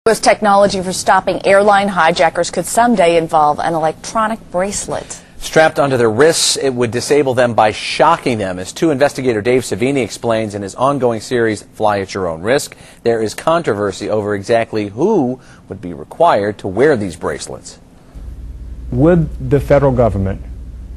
U.S. technology for stopping airline hijackers could someday involve an electronic bracelet. Strapped onto their wrists, it would disable them by shocking them. As investigator Dave Savini explains in his ongoing series, Fly at Your Own Risk, there is controversy over exactly who would be required to wear these bracelets. Would the federal government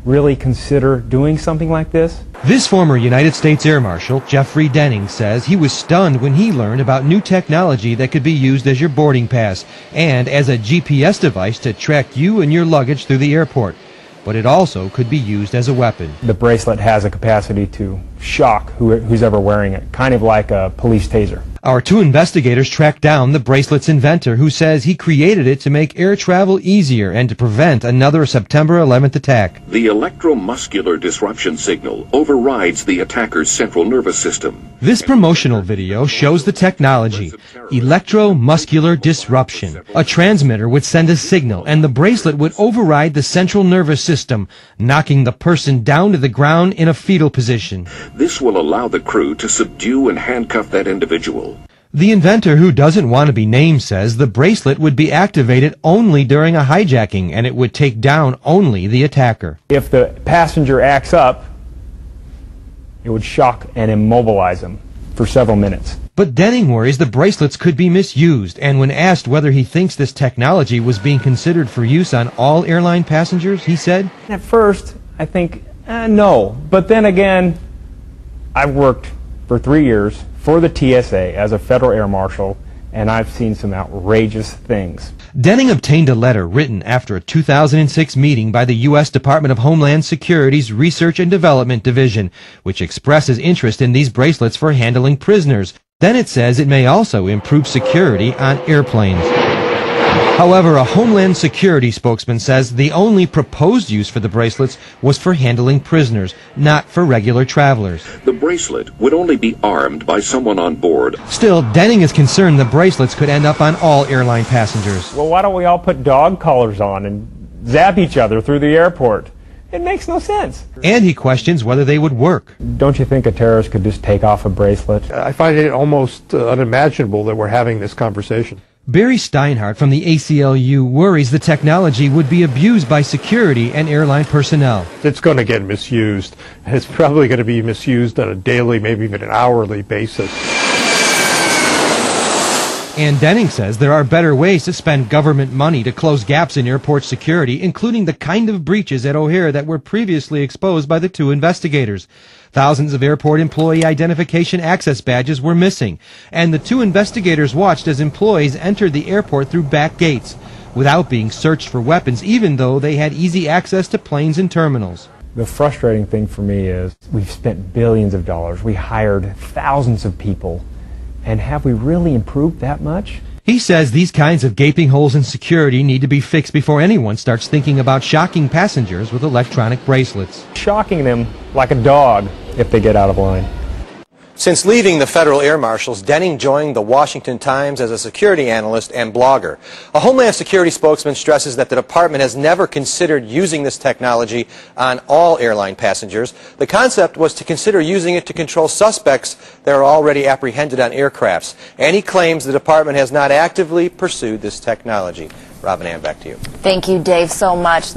really consider doing something like this? This former United States Air Marshal, Jeffrey Denning, says he was stunned when he learned about new technology that could be used as your boarding pass and as a GPS device to track you and your luggage through the airport. But it also could be used as a weapon. The bracelet has a capacity to shock who's ever wearing it, kind of like a police taser. Our two investigators tracked down the bracelet's inventor, who says he created it to make air travel easier and to prevent another September 11th attack. The electromuscular disruption signal overrides the attacker's central nervous system. This promotional video shows the technology, electromuscular disruption. A transmitter would send a signal, and the bracelet would override the central nervous system, knocking the person down to the ground in a fetal position. This will allow the crew to subdue and handcuff that individual. The inventor, who doesn't want to be named, says the bracelet would be activated only during a hijacking, and it would take down only the attacker. If the passenger acts up, it would shock and immobilize them for several minutes. But Denning worries the bracelets could be misused, and when asked whether he thinks this technology was being considered for use on all airline passengers, he said, At first, I think, no. But then again, I've worked for 3 years for the TSA as a federal air marshal, and I've seen some outrageous things. Denning obtained a letter written after a 2006 meeting by the U.S. Department of Homeland Security's Research and Development Division, which expresses interest in these bracelets for handling prisoners. Then it says it may also improve security on airplanes. However, a Homeland Security spokesman says the only proposed use for the bracelets was for handling prisoners, not for regular travelers. The bracelet would only be armed by someone on board. Still, Denning is concerned the bracelets could end up on all airline passengers. Well, why don't we all put dog collars on and zap each other through the airport? It makes no sense. And he questions whether they would work. Don't you think a terrorist could just take off a bracelet? I find it almost unimaginable that we're having this conversation. Barry Steinhardt from the ACLU worries the technology would be abused by security and airline personnel. It's going to get misused. It's probably going to be misused on a daily, maybe even an hourly basis. And Denning says there are better ways to spend government money to close gaps in airport security, including the kind of breaches at O'Hare that were previously exposed by the two investigators. Thousands of airport employee identification access badges were missing, and the two investigators watched as employees entered the airport through back gates without being searched for weapons, even though they had easy access to planes and terminals. The frustrating thing for me is we've spent billions of dollars. We hired thousands of people. And have we really improved that much? He says these kinds of gaping holes in security need to be fixed before anyone starts thinking about shocking passengers with electronic bracelets. Shocking them like a dog if they get out of line. Since leaving the Federal Air Marshals, Denning joined the Washington Times as a security analyst and blogger. A Homeland Security spokesman stresses that the department has never considered using this technology on all airline passengers. The concept was to consider using it to control suspects that are already apprehended on aircrafts. And he claims the department has not actively pursued this technology. Robin Ann, back to you. Thank you, Dave, so much.